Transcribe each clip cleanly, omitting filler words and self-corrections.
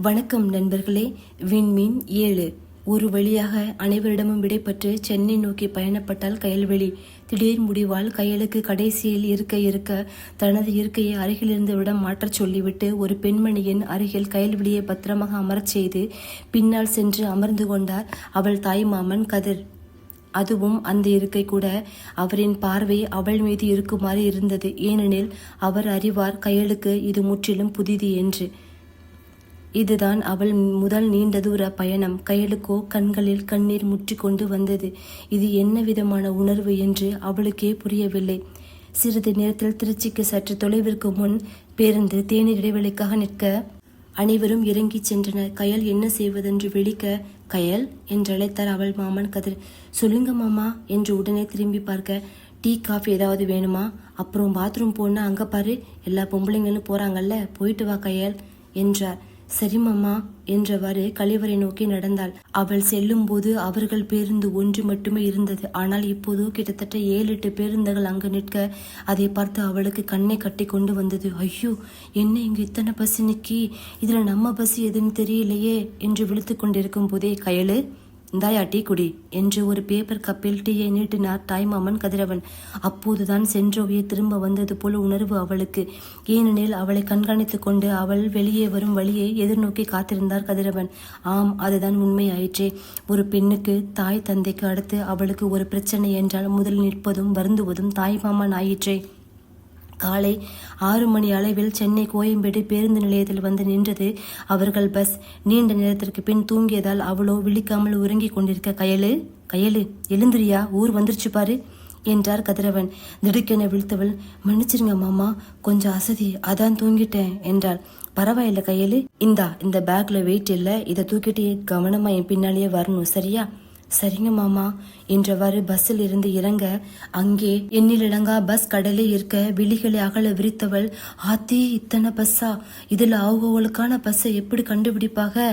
வணக்கம் நண்பர்களே. விண்மீன் 7 ஒரு வழியாக அனைவரிடமும் விடைபெற்று சென்னை நோக்கி பயணப்பட்டால் கயல்வெளி. திடீர் முடிவால் கயலுக்கு கடைசியில் இருக்க தனது இருக்கையை அருகிலிருந்து விட மாற்றச் சொல்லிவிட்டு ஒரு பெண்மணியின் அருகில் கயல்வெளியை பத்திரமாக அமரச் செய்து பின்னால் சென்று அமர்ந்து கொண்டார் அவள் தாய்மாமன் கதிர். அதுவும் அந்த இருக்கை கூட அவரின் பார்வை அவள் மீது இருக்குமாறு இருந்தது. ஏனெனில் அவர் அறிவார் கயலுக்கு இது முற்றிலும் புதிது என்று. இதுதான் அவள் முதல் நீண்ட தூர பயணம். கயலுக்கோ கண்களில் கண்ணீர் முற்றிக்கொண்டு வந்தது. இது என்ன விதமான உணர்வு என்று அவளுக்கே புரியவில்லை. சிறிது நேரத்தில் திருச்சிக்கு சற்று தொலைவிற்கு முன் பேருந்து தேநீர் இடைவெளிக்காக நிற்க அனைவரும் இறங்கி சென்றனர். கயல் என்ன செய்வதென்று விழிக்க, கயல் என்றழைத்தார் அவள் மாமன் கதிர். சொல்லுங்க மாமா என்று உடனே திரும்பி பார்க்க, டீ காஃபி ஏதாவது வேணுமா? அப்புறம் பாத்ரூம் போனா அங்கே பாரு, எல்லா பொம்பளைங்களும் போறாங்கல்ல, போயிட்டு வா கயல் என்றார். சரி மாமா என்றவாறு கழிவறை நோக்கி நடந்தாள். அவள் செல்லும் போது அவர்கள் பேருந்து ஒன்று மட்டுமே இருந்தது. ஆனால் இப்போதோ கிட்டத்தட்ட 7-8 பேருந்துகள் அங்கு நிற்க அதை பார்த்து அவளுக்கு கண்ணை கட்டி கொண்டு வந்தது. ஐயோ, என்ன இங்கு இத்தனை பஸ் நிக்கி, இதுல நம்ம பஸ் எதுன்னு தெரியலையே என்று விழுத்து கொண்டிருக்கும் போதே, கயலு இந்தாயா டீ குடி என்று ஒரு பேப்பர் கப்பில் டீயை நீட்டினார் தாய்மாமன் கதிரவன். அப்போதுதான் சென்றோவியை திரும்ப வந்தது போல உணர்வு அவளுக்கு. ஏனெனில் அவளை கண்காணித்து கொண்டு அவள் வெளியே வரும் வழியை எதிர்நோக்கி காத்திருந்தார் கதிரவன். ஆம், அதுதான் உண்மை ஆயிற்றே. ஒரு பெண்ணுக்கு தாய் தந்தைக்கு அடுத்து அவளுக்கு ஒரு பிரச்சனை என்றால் முதல் நிற்பதும் வருந்துவதும் தாய்மாமன் ஆயிற்றே. காலை 6 மணி அளவில் சென்னை கோயம்பேடு பேருந்து நிலையத்தில் வந்து நின்றது அவர்கள் பஸ். நீண்ட நேரத்திற்கு பின் தூங்கியதால் அவளோ விழிக்காமல் உறங்கி கொண்டிருக்க, கயலு எழுந்திரியா, ஊர் வந்துருச்சு பாரு என்றார் கதிரவன். திடுக்கென விழுத்தவள், மன்னிச்சிருங்க மாமா, கொஞ்சம் அசதி, அதான் தூங்கிட்டேன் என்றாள். பரவாயில்ல கயலு, இந்த பேக்ல வெயிட் இல்லை, இதை தூக்கிட்டு கவனமா என் பின்னாலேயே வரணும், சரியா? சரிங்க மாமா என்றவாறு பஸ்ஸில் இருந்து இறங்க, அங்கே எண்ணிலடங்கா பஸ் கடலே இருக்க விழிகளை அகல விரித்தவள், ஆத்தி இத்தனை பஸ்ஸா, இதுல அவங்களுக்கான பஸ்ஸை எப்படி கண்டுபிடிப்பாக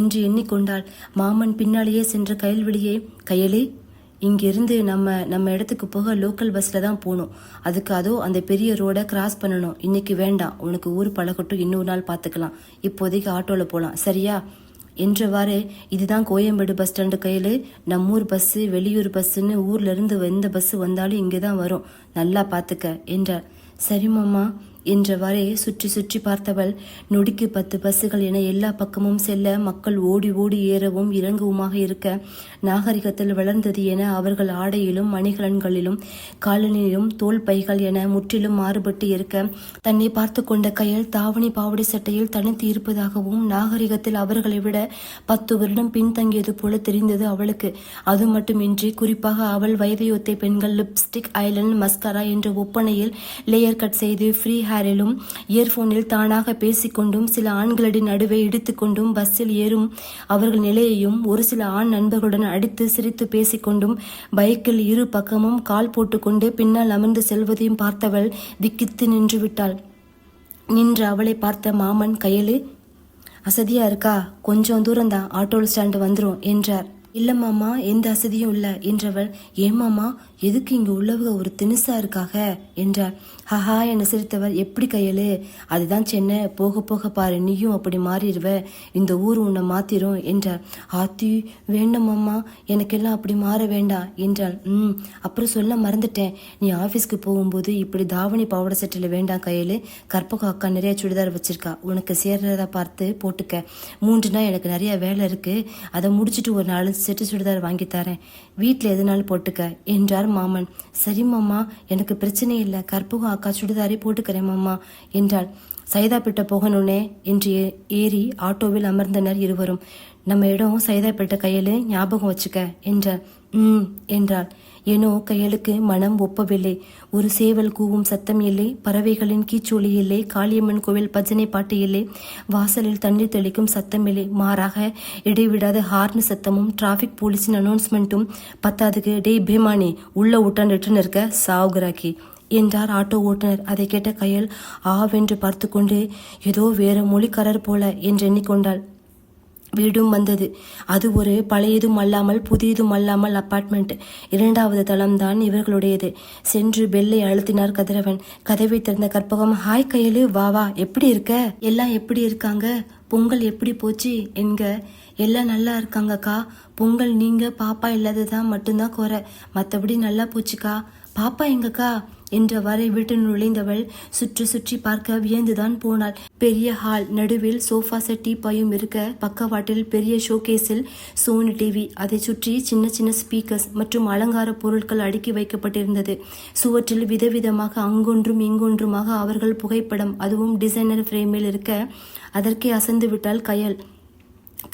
என்று எண்ணிக்கொண்டாள். மாமன் பின்னாலேயே சென்ற கயல்வெளியே, கயலே இங்கிருந்து நம்ம இடத்துக்கு போக லோக்கல் பஸ்ல தான் போகணும். அதுக்கு அதோ அந்த பெரிய ரோட கிராஸ் பண்ணணும். இன்னைக்கு வேண்டாம், உனக்கு ஊர் பழகட்டும், இன்னொரு நாள் பார்த்துக்கலாம், இப்போதைக்கு ஆட்டோல போகலாம், சரியா என்றவாறு. இதுதான் கோயம்பேடு பஸ் ஸ்டாண்டு கயலு, நம்மூர் பஸ்ஸு வெளியூர் பஸ்ஸுன்னு ஊர்ல இருந்து எந்த பஸ் வந்தாலும் இங்கே தான் வரும், நல்லா பார்த்துக்க என்றார். சரி மாமா என்றவாறே சுற்றி சுற்றி பார்த்தவள், நொடிக்கு 10 பஸ்ஸுகள் என எல்லா பக்கமும் செல்ல மக்கள் ஓடி ஓடி ஏறவும் இறங்குவுமாக இருக்க, நாகரிகத்தில் வளர்ந்தது என அவர்கள் ஆடையிலும் மணிகலன்களிலும் காலனிலும் தோல் பைகள் என முற்றிலும் மாறுபட்டு இருக்க, தன்னை பார்த்து கொண்ட கயல் தாவணி பாவடை சட்டையில் தனித்து இருப்பதாகவும் நாகரிகத்தில் அவர்களை விட 10 வருடம் பின்தங்கியது போல தெரிந்தது அவளுக்கு. அது மட்டுமின்றி குறிப்பாக அவள் வயதையொத்த பெண்கள் லிப்ஸ்டிக், ஐலைனர், மஸ்காரா என்ற ஒப்பனையில் லேயர் கட் செய்து ஃப்ரீ ஹேரிலும் இயர்போனில் தானாக பேசிக்கொண்டும் சில ஆண்களின் நடுவே இடித்துக்கொண்டும் பஸ்ஸில் ஏறும் அவர்கள் நிலையையும் ஒரு சில ஆண் நண்பர்களுடன் அடித்து சிரித்து பேசிக்கொண்டும் பைக்கில் இரு பக்கமும் கால் போட்டுக்கொண்டு பின்னால் அமர்ந்து செல்வதையும் பார்த்தவள் திக்கித்து நின்று விட்டாள். நின்று அவளை பார்த்த மாமன், கயலு அசதியா இருக்கா? கொஞ்சம் தூரம்தான், ஆட்டோ ஸ்டாண்டு வந்துரும் என்றார். இல்ல மாமா, எந்த அசதியும் இல்ல என்றவள், ஏமாமா எதுக்கு இங்கு உள்ளவங்க ஒரு தினுசா இருக்காக என்றார். ஹஹா என சிரித்தவர், எப்படி கயலு, அதுதான் சென்னை, போக போக பாரு நீயும் அப்படி மாறிடுவ, இந்த ஊர் உன்னை மாத்திரும் என்றார். ஆத்தி வேண்டாம் மாமா, எனக்கெல்லாம் அப்படி மாற வேண்டாம் என்றாள். அப்புறம் சொல்ல மறந்துட்டேன், நீ ஆபீஸ்க்கு போகும்போது இப்படி தாவணி பாவடை சட்டையில வேண்டாம் கயலு, கற்பக அக்கா நிறைய சுடிதார் வச்சிருக்கா, உனக்கு சேர்றதா பார்த்து போட்டுக்க. 3 நாள் எனக்கு நிறைய வேலை இருக்கு, அதை முடிச்சுட்டு ஒரு 4 செட்டு சுடிதார் வாங்கி தரேன், வீட்டுல எதுனாலும் போட்டுக்க என்றார் மாமன். சரி மாமா, எனக்கு பிரச்சனை இல்லை, கற்பகம் அக்கா சுடிதாரை போட்டுக்கிறேன் மாமா என்றாள். சைதாப்பேட்டை போகணுன்னே என்று ஏறி ஆட்டோவில் அமர்ந்தனர் இருவரும். நம்ம இடம் சைதாப்பேட்டை கயலு, ஞாபகம் வச்சுக்க என்றார். என்றாள். ஏனோ கயலுக்கு மனம் ஒப்பவில்லை. ஒரு சேவல் கூவும் சத்தம் இல்லை, பறவைகளின் கீச்சொலி இல்லை, காளியம்மன் கோவில் பஜனை பாட்டு இல்லை, வாசலில் தண்ணீர் தெளிக்கும் சத்தம் இல்லை. மாறாக இடைவிடாத ஹார்ன் சத்தமும் டிராபிக் போலீஸின் அனௌன்ஸ்மெண்ட்டும். பத்தாதுக்கு, டேய் பேமானி உள்ள உட்காந்துட்டு இருக்க சாவுகிறாக்கி என்றார் ஆட்டோ ஓட்டுநர். அதை கேட்ட கயல் ஆவென்று பார்த்து கொண்டு, ஏதோ வேற மொழிக்காரர் போல என்று எண்ணிக்கொண்டாள். வீடும் வந்தது. அது ஒரு பழையதும் அல்லாமல் புதியதும் அல்லாமல் அப்பார்ட்மெண்ட். 2வது தளம்தான் இவர்களுடையது. சென்று பெல்லை அழுத்தினார் கதிரவன். கதவை திறந்த கற்பகம், ஹாய் கயலு, வா வா, எப்படி இருக்க? எல்லாம் எப்படி இருக்காங்க? பொங்கல் எப்படி போச்சு என்க. எல்லாம் நல்லா இருக்காங்கக்கா. பொங்கல் நீங்க பாப்பா இல்லாததான் மட்டும்தான் குறை, மற்றபடி நல்லா போச்சுக்கா. பாப்பா எங்கக்கா என்றவாறே வீட்டில் நுழைந்தவள் சுற்றி சுற்றி பார்க்க வியந்துதான் போனாள். பெரிய ஹால், நடுவில் சோஃபா செட் டீப்பாயும் இருக்க, பக்கவாட்டில் பெரிய ஷோகேஸில் சோனி டிவி, அதை சுற்றி சின்ன சின்ன ஸ்பீக்கர்ஸ் மற்றும் அலங்கார பொருட்கள் அடுக்கி வைக்கப்பட்டிருந்தது. சுவற்றில் விதவிதமாக அங்கொன்றும் இங்கொன்றுமாக அவர்கள் புகைப்படம், அதுவும் டிசைனர் ஃப்ரேமில் இருக்க அதற்கே அசந்து விட்டாள் கயல்.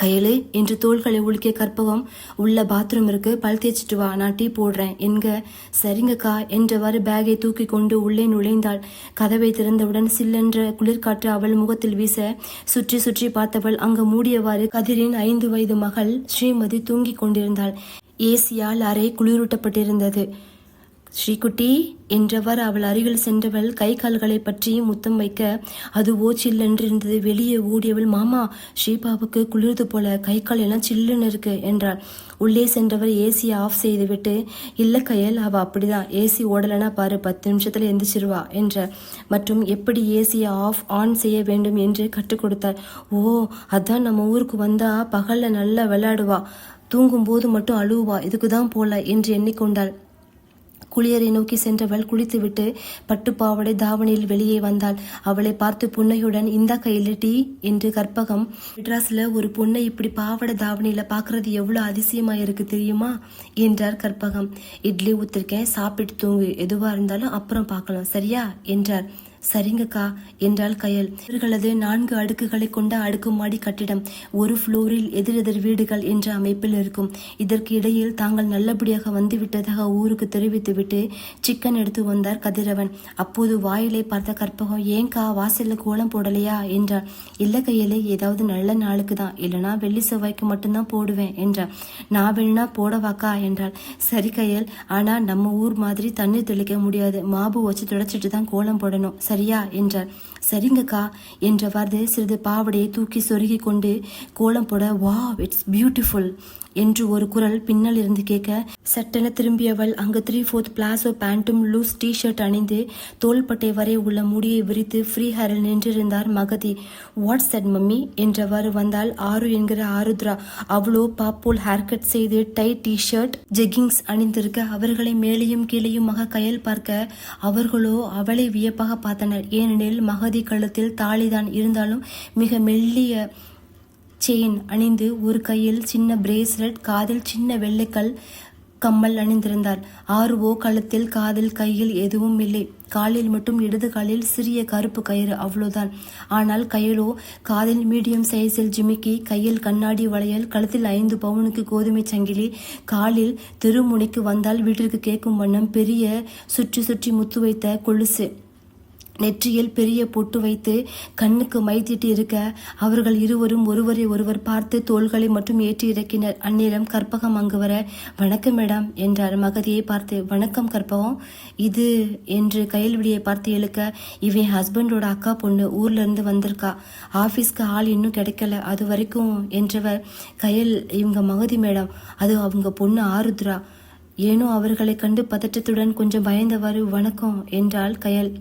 கயலு என்று தோள்களை உலுக்கிய கற்பகம், உள்ள பாத்ரூம் இருக்கு, பல் தேய்ச்சிட்டு வா, நான் டீ போடுறேன் என்க. சரிங்கக்கா என்றவாறு பேகை தூக்கி கொண்டு உள்ளே நுழைந்தாள். கதவை திறந்தவுடன் சில்லென்ற குளிர்காற்று அவள் முகத்தில் வீச சுற்றி சுற்றி பார்த்தவள் அங்கு மூடியவாறு கதிரின் 5 வயது மகள் ஸ்ரீமதி தூங்கிக் கொண்டிருந்தாள். ஏசியால் அறை குளிரூட்டப்பட்டிருந்தது. ஸ்ரீகுட்டி என்றவர் அவள் அருகில் சென்றவள் கை கால்களை பற்றி முத்தம் வைக்க அதுவோ சில்லென்றிருந்தது. வெளியே ஓடியவள், மாமா ஸ்ரீபாவுக்கு குளிர்து போல, கை கால் எல்லாம் சில்லுன்னு இருக்கு என்றாள். உள்ளே சென்றவர் ஏசியை ஆஃப் செய்துவிட்டு, இல்ல கயல், அவ அப்படிதான், ஏசி ஓடலனா பாரு, 10 நிமிஷத்துல எந்திரிச்சிருவா என்றார். மற்றும் எப்படி ஏசியை ஆஃப் ஆன் செய்ய வேண்டும் என்று கற்றுக் கொடுத்தார். ஓ, அதான் நம்ம ஊருக்கு வந்தா பகல்ல நல்லா விளையாடுவா, தூங்கும் போது மட்டும் அழுவா, இதுக்குதான் போல என்று எண்ணிக்கொண்டாள். குளியரை நோக்கி சென்றவள் குளித்துவிட்டு பட்டுப்பாவடை தாவணியில் வெளியே வந்தாள். அவளை பார்த்து புன்னையுடன், இந்த கையில் டீ என்று கற்பகம், மெட்ராஸ்ல ஒரு பொண்ணை இப்படி பாவடை தாவணியில பாக்குறது எவ்வளவு அதிசயமா இருக்கு தெரியுமா என்றார் கற்பகம். இட்லி ஊத்திருக்கேன், சாப்பிட்டு தூங்கு, எதுவா இருந்தாலும் அப்புறம் பார்க்கலாம் சரியா என்றார். சரிங்கக்கா என்றாள் கயல். இவர்களது 4 அடுக்குகளை கொண்ட அடுக்குமாடி கட்டிடம். ஒரு ஃப்ளோரில் எதிரெதிர் வீடுகள் என்ற அமைப்பில் இருக்கும். இதற்கு இடையில் தாங்கள் நல்லபடியாக வந்துவிட்டதாக ஊருக்கு தெரிவித்துவிட்டு சிக்கன் எடுத்து வந்தார் கதிரவன். அப்போது வாயிலை பார்த்த கற்பகம், ஏங்கா வாசல்ல கோலம் போடலையா என்றார். இல்ல கையிலே, ஏதாவது நல்ல நாளுக்கு தான், இல்லைனா வெள்ளி செவ்வாய்க்கு மட்டும்தான் போடுவேன் என்றார். நான் வேணுனா போடவாக்கா என்றாள். சரி கையல், ஆனா நம்ம ஊர் மாதிரி தண்ணீர் தெளிக்க முடியாது, மாபு வச்சு துடைச்சிட்டு தான் கோலம் போடணும் சரியா என்றார். சரிங்கக்கா என்றவாறு சிறிது பாவடையை தூக்கி சொருகி கொண்டு கோலம் போட, வாவ் இட்ஸ் பியூட்டிஃபுல் என்று ஒரு குரல் பின்னால் இருந்து கேட்க சட்டென திரும்பியவள் அங்கு 3/4 பிளாசோ பேண்ட்டும் லூஸ் டி ஷர்ட் அணிந்து தோள்பட்டை வரை உள்ள முடியை விரித்து ஃப்ரீ ஹேரில் நின்றிருந்தார் மகதி. வாட்ஸ் தட் மம்மி என்றவாறு வந்தால் ஆரு என்கிற ஆருத்ரா. அவ்வளோ பாப்போல் ஹேர் கட் செய்து டை டி ஷர்ட் ஜெகிங்ஸ் அணிந்திருக்க அவர்களை மேலேயும் கீழேயுமாக கயல் பார்க்க அவர்களோ அவளை வியப்பாக பார்த்தனர். ஏனெனில் மகதி கழுத்தில் தாலிதான், இருந்தாலும் மிக மெல்லிய செயின் அணிந்து ஒரு கையில் சின்ன பிரேஸ்லெட், காதில் சின்ன வெள்ளைக்கல் கம்மல் அணிந்திருந்தார். ஆர்வோ கழுத்தில் காதில் கையில் எதுவும் இல்லை, காலில் மட்டும் இடது காலில் சிறிய கருப்பு கயிறு, அவ்வளோதான். ஆனால் கயலோ காதில் மீடியம் சைஸில் ஜிமிக்கி, கையில் கண்ணாடி வளையல், கழுத்தில் 5 பவுனுக்கு கோதுமை சங்கிலி, காலில் திருமுனைக்கு வந்தால் வீட்டிற்கு கேட்கும் வண்ணம் பெரிய சுற்றி சுற்றி முத்து வைத்த கொலுசு, நெற்றியில் பெரிய பொட்டு வைத்து கண்ணுக்கு மை தீட்டி இருக்க அவர்கள் இருவரும் ஒருவரை ஒருவர் பார்த்து தோள்களை மட்டும் ஏற்றி இறக்கினர். அந்நேரம் கற்பகம் அங்கு வர, வணக்கம் மேடம் என்றார். மகதியை பார்த்து, வணக்கம் கற்பகம், இது என்று கயல்விடியை பார்த்து இழுக்க, இவன் ஹஸ்பண்டோட அக்கா பொண்ணு, ஊர்ல இருந்து வந்திருக்கா, ஆபீஸ்க்கு ஆள் இன்னும் கிடைக்கல, அது வரைக்கும் என்றவர். கயல், இவங்க மகதி மேடம், அது அவங்க பொண்ணு ஆருத்ரா. ஏனோ அவர்களை கண்டு பதற்றத்துடன் கொஞ்சம் பயந்தவாறு வணக்கம் என்றாள் கயல்.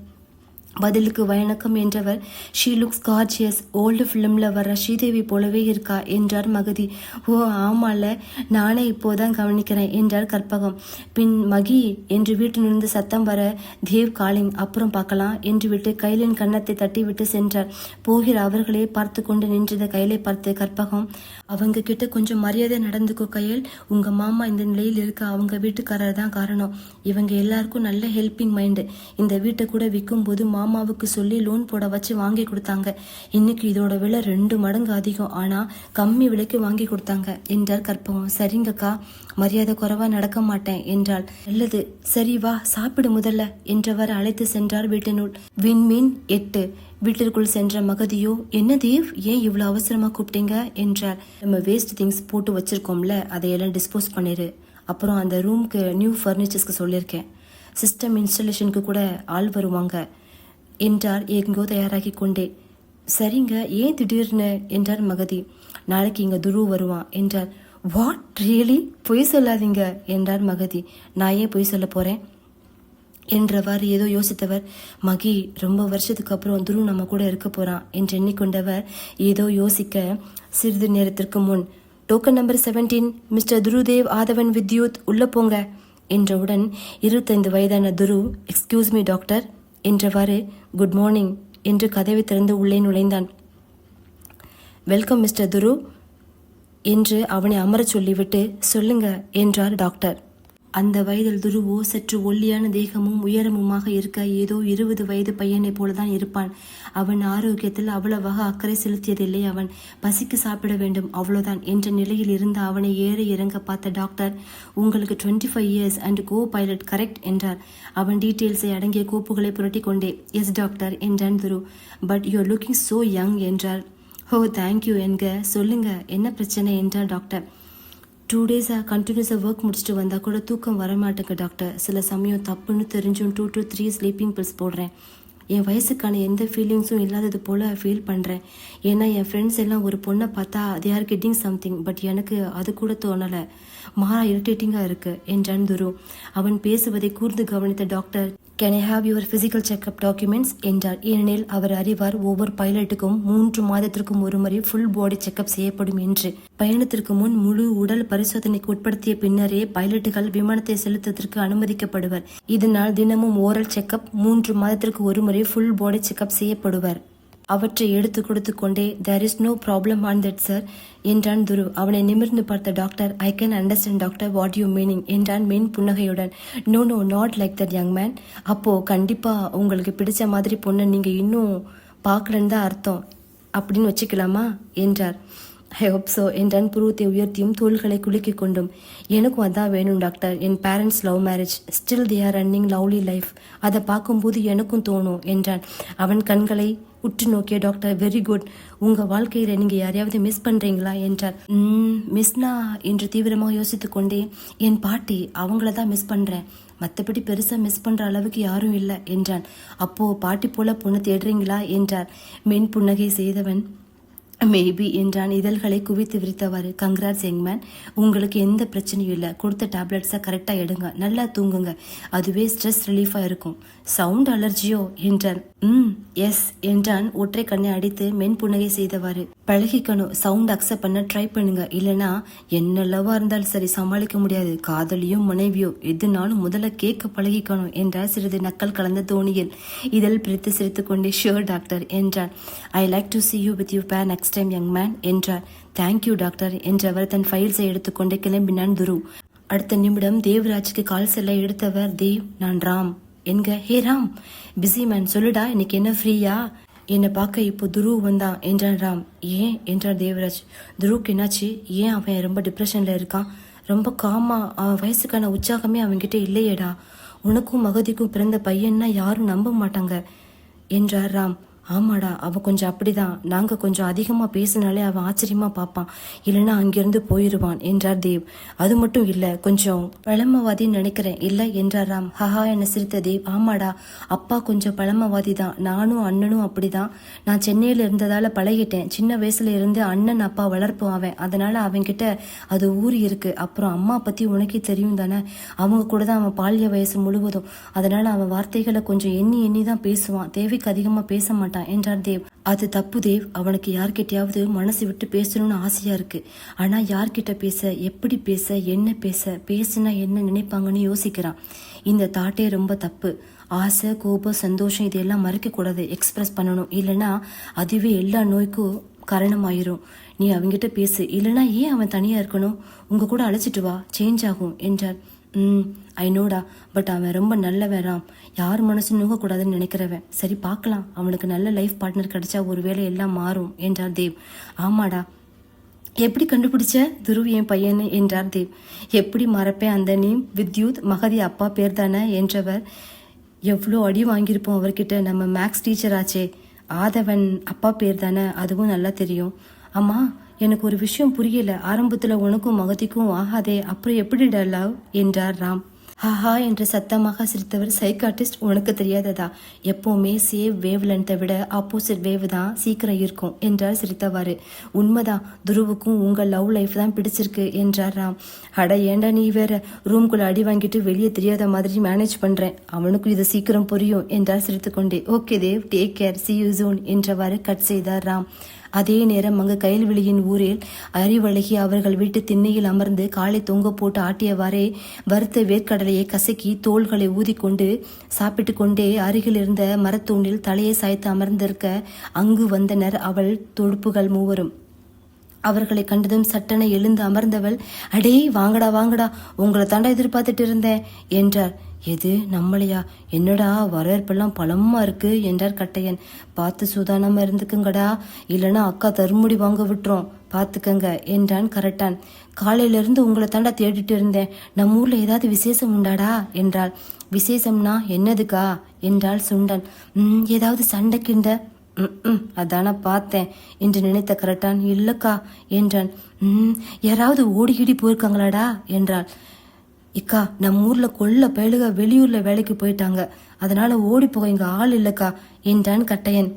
பதிலுக்கு வணக்கம் என்றவர். ஷீ லுக்ஸ் கார்ஜியஸ், ஓல்டு ஃபிலிம்ல வர ஸ்ரீதேவி போலவே இருக்கா என்றார் மகதி. ஓ ஆமால, நானே இப்போதான் கவனிக்கிறேன் என்றார் கற்பகம். பின் மகி என்று வீட்டிலிருந்து சத்தம் வர, தேவ் காலிங், அப்புறம் பார்க்கலாம் என்று விட்டு கைலின் கன்னத்தை தட்டிவிட்டு சென்றார். போகிற அவர்களே பார்த்து கொண்டு நின்றத கைலை பார்த்து கற்பகம், அவங்க கிட்ட கொஞ்சம் மரியாதை நடந்துக்கோ கையல், உங்க மாமா இந்த நிலையில் இருக்க அவங்க வீட்டுக்காரர் தான் காரணம். இவங்க எல்லாருக்கும் நல்ல ஹெல்பிங் மைண்டு. இந்த வீட்டை கூட விற்கும் போது மாமாவுக்கு சொல்லி லோன் போட வச்சு வாங்கி கொடுத்தாங்க. இன்னைக்கு இதோட விலை 2 மடங்கு அதிகம், ஆனா கம்மி விலைக்கு வாங்கி கொடுத்தாங்க என்றார் கற்பகம். சரிங்கக்கா, மரியாதை குறைவா நடக்க மாட்டேன் என்றாள். நல்லது, சரி வா சாப்பிடு முதல்ல என்றவர் அழைத்து சென்றார் வீட்டினுள். விண்மீன் 8. வீட்டிற்குள் சென்ற மகதியோ, என்ன தேவ், ஏன் இவ்வளவு அவசரமா கூப்பிட்டீங்க என்றார். நம்ம வேஸ்ட் திங்ஸ் போட்டு வச்சிருக்கோம்ல, அதையெல்லாம் டிஸ்போஸ் பண்ணிரு. அப்புறம் அந்த ரூம்க்கு நியூ ஃபர்னிச்சர்ஸ்க்கு சொல்லியிருக்கேன், சிஸ்டம் இன்ஸ்டாலேஷனுக்கு கூட ஆள் வருவாங்க என்றார் எங்கோ தயாராகி கொண்டே. சரிங்க, ஏன் திடீர்னு என்றார் மகதி. நாளைக்கு இங்க துரு வருவான் என்றார். What really? பொய் சொல்லாதீங்க என்றார் மகதி. நான் ஏன் பொய் சொல்ல போறேன்? என்றவாறு ஏதோ யோசித்தவர், மகி ரொம்ப வருஷத்துக்கு அப்புறம் துரு நம்ம கூட இருக்க போறான் என்று எண்ணிக்கொண்டவர் ஏதோ யோசிக்க சிறிது நேரத்திற்கு முன், டோக்கன் நம்பர் 17 மிஸ்டர் துருதேவ் ஆதவன் வித்யூத் உள்ள போங்க என்றவுடன் 25 வயதான துரு, எக்ஸ்கியூஸ் மீ டாக்டர் என்றவாறு குட் மார்னிங் என்று கதவை திறந்து உள்ளே நுழைந்தான். வெல்கம் மிஸ்டர் துரு என்று அவனை அமரச் சொல்லிவிட்டு, சொல்லுங்க என்றார் டாக்டர். அந்த வயதில் துருவோ சற்று ஒல்லியான தேகமும் உயரமுமாக இருக்க ஏதோ 20 வயது பையனைப் போலதான் இருப்பான். அவன் ஆரோக்கியத்தில் அவ்வளவாக அக்கறை செலுத்தியதில்லை. அவன் பசிக்கு சாப்பிட வேண்டும் அவ்வளோதான் என்ற நிலையில் இருந்த அவனை ஏற இறங்க பார்த்த டாக்டர், உங்களுக்கு 25 years and co pilot correct என்றார். அவன் டீட்டெயில்ஸை அடங்கிய கோப்புகளை புரட்டி கொண்டே, எஸ் டாக்டர் என்றான் துரு. But you are looking so young என்றார். ஓ தேங்க்யூ என்க, சொல்லுங்க என்ன பிரச்சனை என்றார் டாக்டர். 2 டேஸாக கண்டினியூஸாக ஒர்க் முடிச்சுட்டு வந்தால் கூட தூக்கம் வரமாட்டேங்க டாக்டர். சில சமயம் தப்புன்னு தெரிஞ்சும் 2 to 3 ஸ்லீப்பிங் பில்ஸ் போடுறேன். என் வயசுக்கான எந்த ஃபீலிங்ஸும் இல்லாதது போல் ஃபீல் பண்ணுறேன். ஏன்னா என் ஃப்ரெண்ட்ஸ் எல்லாம் ஒரு பொண்ணை பார்த்தா they are getting something, but எனக்கு அது கூட தோணலை. மாறா இரிட்டேட்டிங்காக இருக்குது என்றான் துரு. அவன் பேசுவதை கூர்ந்து கவனித்த doctor, can I have your physical checkup documents என்றார். ஏனெனில் அவர் அறிவார் ஒவ்வொரு பைலட்டுக்கும் 3 மாதத்திற்கும் ஒரு முறை ஃபுல் பாடி செக்அப் செய்யப்படும் என்று. பயணத்திற்கு முன் முழு உடல் பரிசோதனைக்கு உட்படுத்திய பின்னரே பைலட்டுகள் விமானத்தை செலுத்துவதற்கு அனுமதிக்கப்படுவர். இதனால் தினமும் ஓரல் செக்அப், 3 மாதத்திற்கு ஒரு முறை ஃபுல் பாடி செக்அப் செய்யப்படுவர். அவற்றை எடுத்து கொடுத்து கொண்டே, there is no problem on that sir என்றான் துரு. அவனை நிமிர்ந்து பார்த்த doctor, I can understand doctor what you meaning என்றான் மென் புன்னகையுடன். No no not like that young man. அப்போ கண்டிப்பா உங்களுக்கு பிடிச்ச மாதிரி பொண்ணை நீங்க இன்னும் பார்க்கலன்னு தான் அர்த்தம் அப்படின்னு வச்சுக்கலாமா என்றார். ஐ ஹோப் ஸோ என்றான் புருவத்தை உயர்த்தியும் தோள்களை குலுக்கிக் கொண்டும். எனக்கும் அதான் வேணும் doctor. N parents love marriage, still they are running lovely life. அதை பார்க்கும்போது எனக்கும் தோணும் என்றான். அவன் கண்களை உற்று நோக்கிய டாக்டர், வெரி குட். உங்கள் வாழ்க்கையில் நீங்கள் யாரையாவது மிஸ் பண்ணுறீங்களா என்றார். மிஸ்னா என்று தீவிரமாக யோசித்து கொண்டே, என் பாட்டி அவங்கள தான் மிஸ் பண்ணுறேன். மற்றபடி பெருசாக மிஸ் பண்ணுற அளவுக்கு யாரும் இல்லை என்றான். அப்போது பாட்டி போல பொண்ணு தேடுறீங்களா என்றார். மென் புன்னகை செய்தவன், மேபி என்றான் இதழ்களை குவித்து விரித்தவாறு. கங்க்ராட்ஸ் யங் மேன், உங்களுக்கு எந்த பிரச்சனையும் இல்லை. கொடுத்த டேப்லெட்ஸை கரெக்டாக எடுங்க, நல்லா தூங்குங்க, அதுவே ஸ்ட்ரெஸ் ரிலீஃபாக இருக்கும். சவுண்ட் அலர்ஜியோ என்றான். எஸ் என்றான் ஒற்றை கண்ணை அடித்து மென் புன்னகை செய்தவாறு. பழகிக்கணும், சவுண்ட் அக்செப்ட் பண்ண ட்ரை பண்ணுங்க, இல்லைனா என்ன லவ்வா இருந்தாலும் சரி சமாளிக்க முடியாது. காதலியோ மனைவியோ எதுனாலும் முதல்ல கேட்க பழகிக்கணும் என்றார் சிறிது நக்கல் கலந்த தோணியில். இதழ் பிரித்து சிரித்து கொண்டே, ஷியோர் டாக்டர் என்றான். I like to see you with your pair next time young man என்றார். தேங்க்யூ டாக்டர் என்றவர் தன் ஃபைல்ஸை எடுத்துக்கொண்டே கிளம்பினான் துரு. அடுத்த நிமிடம் தேவராஜுக்கு கால் செல்ல எடுத்தவர், தேவ் நான் ராம் என்க. ஹே ராம், பிஸி மேன், சொல்லுடா இன்னைக்கு என்ன ஃப்ரீயா? என்னை பார்க்க இப்போ துரு வந்தான் என்றான் ராம். ஏன் என்றார் தேவராஜ். துருவுக்கு என்னாச்சு? ஏன் அவன் ரொம்ப டிப்ரெஷனில் இருக்கான்? ரொம்ப காமா, அவன் வயசுக்கான உற்சாகமே அவன்கிட்ட இல்லையேடா. உனக்கும் மகதிக்கும் பிறந்த பையன்னா யாரும் நம்ப மாட்டாங்க என்றார் ராம். ஆமாடா, அவன் கொஞ்சம் அப்படிதான். நாங்கள் கொஞ்சம் அதிகமாக பேசினாலே அவன் ஆச்சரியமாக பார்ப்பான், இல்லைன்னா அங்கிருந்து போயிடுவான் என்றார் தேவ். அது மட்டும் இல்லை, கொஞ்சம் பழமவாதின்னு நினைக்கிறேன் இல்லை என்றார் ராம். ஹஹா என சிரித்த தேவ். ஆமாடா, அப்பா கொஞ்சம் பழமவாதி தான். நானும் அண்ணனும் அப்படிதான். நான் சென்னையில் இருந்ததால் பழகிட்டேன். சின்ன வயசுல இருந்து அண்ணன் அப்பா வளர்ப்பு அவன், அதனால அவன்கிட்ட அது ஊறி இருக்கு. அப்புறம் அம்மா பற்றி உனக்கே தெரியும் தானே, அவங்க கூட தான் அவன் பால்ய வயசு முழுவதும். அதனால அவன் வார்த்தைகளை கொஞ்சம் எண்ணி எண்ணி தான் பேசுவான், தேவைக்கு அதிகமாக பேச மாட்டான் என்றார் தேவ். அது தப்பு தேவ். அவனுக்கு யார்கிட்டயாவது மனசு விட்டு பேசணும்னு ஆசையா இருக்கு. ஆனா யார்கிட்ட பேச, எப்படி பேச, என்ன பேசினா என்ன நினைப்பாங்கன்னு யோசிக்கிறான். இந்த தாட்டே ரொம்ப தப்பு. ஆசை, கோபம், சந்தோஷம் இதெல்லாம் மறைக்க கூடாது, எக்ஸ்பிரஸ் பண்ணணும். இல்லைன்னா அதுவே எல்லா நோய்க்கும் காரணமாயிரும். நீ அவங்கிட்ட பேசு, இல்லைன்னா ஏன் அவன் தனியா இருக்கணும்? உங்க கூட அழைச்சிட்டு வா, சேஞ்ச் ஆகும் என்றார். ஐ நோடா, பட் அவன் ரொம்ப நல்லவன் ராம். யார் மனசும் நோகக்கூடாதுன்னு நினைக்கிறவன். சரி பார்க்கலாம், அவனுக்கு நல்ல லைஃப் பார்ட்னர் கிடைச்சா ஒருவேளை எல்லாம் மாறும் என்றார் தேவ். ஆமாடா, எப்படி கண்டுபிடிச்ச துருவ் என் பையன் என்றார் தேவ். எப்படி மறப்பேன், அந்த நேம் வித்யூத், மகதி அப்பா பேர் தானே என்றவர். எவ்வளோ அடி வாங்கியிருப்போம் அவர்கிட்ட. நம்ம மேக்ஸ் டீச்சர் ஆச்சே. ஆதவன் அப்பா பேர் தானே, அதுவும் நல்லா தெரியும். அம்மா, எனக்கு ஒரு விஷயம் புரியல. ஆரம்பத்தில் உனக்கும் மகதிக்கும் ஆகாதே, அப்புறம் எப்படி லவ் என்றார் ராம். ஹஹா என்று சத்தமாக சிரித்தவர், சைக்காட்டிஸ்ட் உனக்கு தெரியாததா? எப்போவுமே சேவ் வேவ் லென்த்தை விட ஆப்போசிட் வேவ் தான் சீக்கிரம் இருக்கும் என்றார் சிரித்தவாறு. உண்மைதான், துருவுக்கும் உங்கள் லவ் லைஃப் தான் பிடிச்சிருக்கு என்றார் ராம். அட ஏண்டா நீ வேற, ரூம்குள்ள அடி வாங்கிட்டு வெளியே தெரியாத மாதிரி மேனேஜ் பண்றேன், அவனுக்கும் இது சீக்கிரம் புரியும் என்றார் சிரித்துக்கொண்டே. Okay Dev, take care, see you soon என்றவாறு கட் செய்தார் ராம். அதே நேரம் அங்கு கயல்விழியின் ஊரில் அறிவழகி அவர்கள் வீட்டு திண்ணையில் அமர்ந்து காலை தொங்க போட்டு ஆட்டியவாறே வறுத்த வேர்க்கடலையை கசக்கி தோள்களை ஊதிக்கொண்டு சாப்பிட்டு கொண்டே அருகில் இருந்த மரத்தூணில் தலையை சாய்த்து அமர்ந்திருக்க அங்கு வந்தனர் அவள் தொடுப்புகள் மூவரும். அவர்களை கண்டதும் சட்டென எழுந்து அமர்ந்தவள், அடே வாங்கடா வாங்கடா, உங்களை தாண்டா எதிர்பார்த்துட்டு இருந்தேன் என்றார். எது நம்மளையா? என்னடா வரவேற்பெல்லாம் பலமா இருக்கு என்றார் கட்டையன். பார்த்து சூதானமா இருந்துக்குங்கடா, இல்லைன்னா அக்கா தருமுடி வாங்க விட்டுரும், பார்த்துக்கங்க என்றான் கரட்டான். காலையிலிருந்து உங்களை தாண்டா தேடிட்டு இருந்தேன், நம்ம ஊர்ல ஏதாவது விசேஷம் உண்டாடா என்றாள். விசேஷம்னா என்னதுக்கா என்றாள் சுண்டன். ஏதாவது சண்டைக்கிண்ட? அதான பார்த்தேன் என்று நினைத்த கரட்டான். இல்லக்கா என்றான். யாராவது ஓடிக்கிடி போயிருக்காங்களாடா என்றாள். இக்கா, நம்ம ஊர்ல கொல்ல பயலுக வெளியூர்ல வேலைக்கு போயிட்டாங்க, அதனால ஓடி போக இங்க ஆள் இல்லக்கா என்றான் கட்டையன்.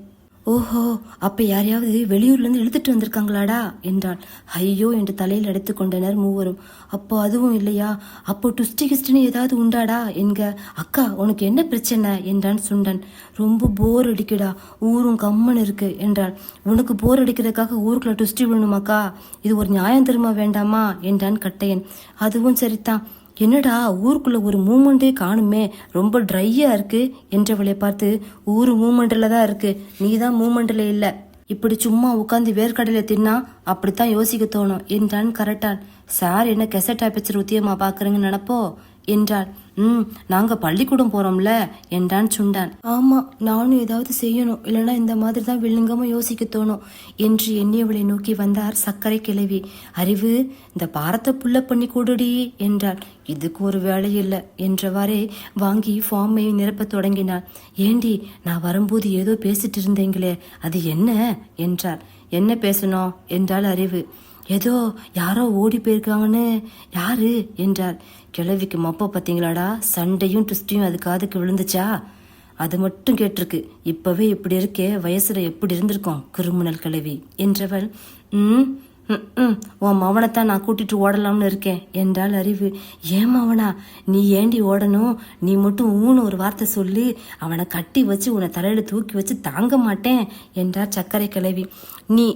ஓஹோ, அப்ப யாரையாவது வெளியூர்ல இருந்து இழுத்துட்டு வந்திருக்காங்களாடா என்றாள். ஐயோ என்று தலையில் அடைத்து கொண்டனர் மூவரும். அப்போ அதுவும் இல்லையா? அப்போ டுஸ்டி கிஸ்டின்னு ஏதாவது உண்டாடா என்க. அக்கா உனக்கு என்ன பிரச்சனை என்றான் சுண்டன். ரொம்ப போர் அடிக்குடா, ஊரும் கம்மன் இருக்கு என்றாள். உனக்கு போர் அடிக்கிறதுக்காக ஊருக்குள்ள டுஸ்டி விழணுமாக்கா? இது ஒரு நியாயம் தருமா வேண்டாமா என்றான் கட்டையன். அதுவும் சரிதான், என்னடா ஊருக்குள்ள ஒரு மூமெண்டே காணுமே, ரொம்ப ட்ரையா இருக்கு என்றவளை பார்த்து, ஊரு மூமெண்ட்ல தான் இருக்கு, நீ தான் மூமெண்ட்ல இல்ல, இப்படி சும்மா உட்காந்து வேர்க்கடலை தின்னா அப்படித்தான் யோசிக்க தோணும் என்றான் கரட்டான். சார் என்ன கெசட்டா பிக்சர் உத்தியமா பாக்குறேங்கன்னு நினைப்போ என்றாள். நாங்க பள்ளிக்கூடம் போறோம்ல என்றான் சுண்டான். ஆமா, நானும் ஏதாவது செய்யணும், இல்லைன்னா இந்த மாதிரி தான் வில்லிங்கமா யோசிக்க தோணும் என்று எண்ணியவளை நோக்கி வந்தார் சர்க்கரை கிழவி. அறிவு, இந்த பாரத்தை புள்ள பண்ணி கூடுடி என்றாள். இதுக்கு ஒரு வேலை இல்லை என்றவாறே வாங்கி ஃபார்மை நிரப்ப தொடங்கினாள். ஏண்டி, நான் வரும்போது ஏதோ பேசிட்டு இருந்தீங்களே, அது என்ன என்றார். என்ன பேசணும் என்றாள் அறிவு. ஏதோ யாரோ ஓடி போயிருக்காங்கன்னு. யாரு என்றார். கிழவிக்கு மொப்ப பார்த்தீங்களாடா, சண்டையும் ட்விஸ்டையும் அது காதுக்கு விழுந்துச்சா? அது மட்டும் கேட்டிருக்கு. இப்பவே இப்படி இருக்கே, வயசுல எப்படி இருந்திருக்கோம் கிரிமினல் கிழவி என்றவள். உன் மவனைத்தான் நான் கூட்டிட்டு ஓடலாம்னு இருக்கேன் என்றாள் அறிவு. ஏன் மவனா? நீ ஏண்டி ஓடணும்? நீ மட்டும் ஊன்னு ஒரு வார்த்தை சொல்லி அவனை கட்டி வச்சு உன்னை தலையில தூக்கி வச்சு தாங்க மாட்டேன் என்றார் சர்க்கரை கிழவி. நீ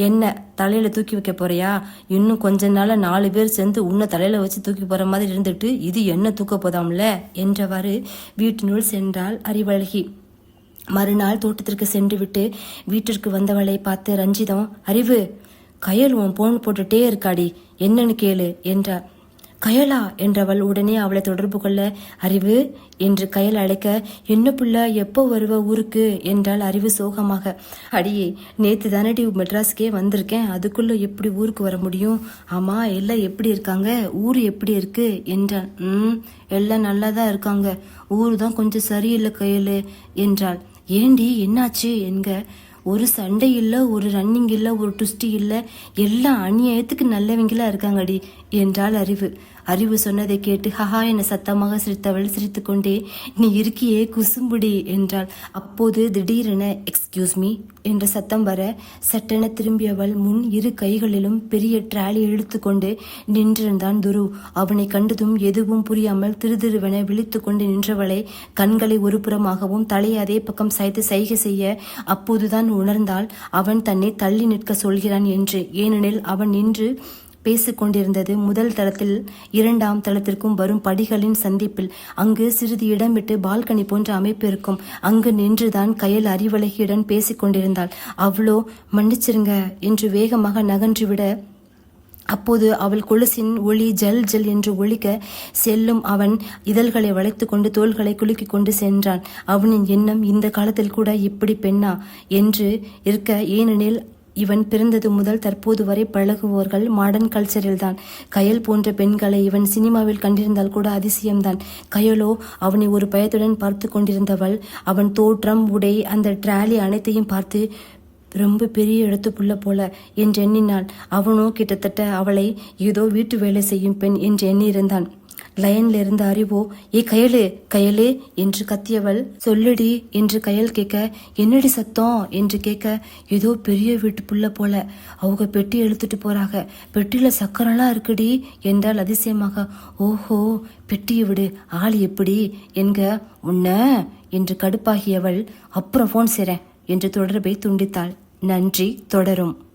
என்ன தலையில தூக்கி வைக்க போறியா? இன்னும் கொஞ்ச நாள 4 பேர் சேர்ந்து உன்னை தலையில வச்சு தூக்கி போற மாதிரி இருந்துட்டு இது என்ன தூக்க போதாம்ல என்றவாறு வீட்டினுள் சென்றாள் அறிவழகி. மறுநாள் தோட்டத்திற்கு சென்று விட்டு வீட்டிற்கு வந்தவளை பார்த்து ரஞ்சிதம், அறிவு, கயல் உன் போன் போட்டுட்டே இருக்காடி, என்னன்னு கேளு என்றார். கயலா என்றவள் உடனே அவளை தொடர்பு கொள்ள, அறிவு என்று கயல் அழைக்க, என்ன புள்ள எப்போ வருவ ஊருக்கு என்றாள் அறிவு சோகமாக. அடியே, நேத்து தானடி மெட்ராஸ்க்கே வந்திருக்கேன், அதுக்குள்ள எப்படி ஊருக்கு வர முடியும்? ஆமா, எல்லாம் எப்படி இருக்காங்க, ஊரு எப்படி இருக்கு என்றாள். எல்லாம் நல்லாதான் இருக்காங்க, ஊரு தான் கொஞ்சம் சரியில்லை கயலு என்றாள். ஏண்டி என்னாச்சு என்க. ஒரு சண்டை இல்லை, ஒரு ரன்னிங் இல்லை, ஒரு டுஸ்டி இல்லை, எல்லாம் அநியாயத்துக்கு நல்லவங்களா இருக்காங்கடி என்றாள் அறிவு. அறிவு சொன்னதை கேட்டு ஹஹா என சத்தமாக சிரித்தவள் சிரித்துக்கொண்டே, நீ இருக்கியே குசும்புடி என்றாள். அப்போது திடீரென எக்ஸ்கியூஸ் மீ என்ற சத்தம் வர சட்டென திரும்பியவள் முன் 2 கைகளிலும் பெரிய ட்ராலி இழுத்து கொண்டு நின்றிருந்தான் துரு. அவனை கண்டதும் எதுவும் புரியாமல் திருதிருவென விழித்து கொண்டு நின்றவளை கண்களை ஒரு புறமாகவும் தலையை அதே பக்கம் சாய்த்து சைகை செய்ய அப்போதுதான் உணர்ந்தாள் அவன் தன்னை தள்ளி நிற்க சொல்கிறான் என்று. ஏனெனில் அவன் நின்று பேசிக்கொண்டிருந்தது முதல் தளத்தில் 2ஆம் தளத்திற்கும் வரும் படிகளின் சந்திப்பில். அங்கு சிறிது இடம் விட்டு பால்கனி போன்ற அமைப்பு இருக்கும். அங்கு நின்றுதான் கயல் அறிவழகியுடன் பேசிக்கொண்டிருந்தாள். அவ்வளோ மன்னிச்சிருங்க என்று வேகமாக நகன்றுவிட அப்போது அவள் கொலுசின் ஒளி ஜல் ஜல் என்று ஒலிக்க செல்லும் அவன் இதழ்களை வளைத்து கொண்டு தோள்களை குலுக்கிக் கொண்டு சென்றான். அவனின் எண்ணம் இந்த காலத்தில் கூட இப்படி பெண்ணா என்று இருக்க. ஏனெனில் இவன் பிறந்தது முதல் தற்போது வரை பழகுவோர்கள் மாடர்ன் கல்ச்சரில் தான். கயல் போன்ற பெண்களை இவன் சினிமாவில் கண்டிருந்தால் கூட அதிசயம்தான். கயலோ அவனை ஒரு பயத்துடன் பார்த்து கொண்டிருந்தவள். அவன் தோற்றம், உடை, அந்த ட்ராலி அனைத்தையும் பார்த்து ரொம்ப பெரிய இடத்து புள்ள போல என்று எண்ணினாள். அவனோ கிட்டத்தட்ட அவளை ஏதோ வீட்டு வேலை செய்யும் பெண் என்று எண்ணியிருந்தான். லைன்ல இருந்த அறிவோ, ஏ கயலு கயலு என்று கத்தியவள், சொல்லுடி என்று கயல் கேட்க, என்னடி சத்தம் என்று கேட்க, ஏதோ பெரிய வீட்டு புள்ள போல, அவங்க பெட்டி இழுத்துட்டு போறாங்க, பெட்டியில சக்கரெல்லாம் இருக்குடி என்றால் அதிசயமாக. ஓஹோ, பெட்டியை விடு, ஆள் எப்படி என்க உன்ன என்று கடுப்பாகியவள், அப்புறம் போன் செய்றேன் என்று தொடர்பை துண்டித்தாள். நன்றி, தொடரும்.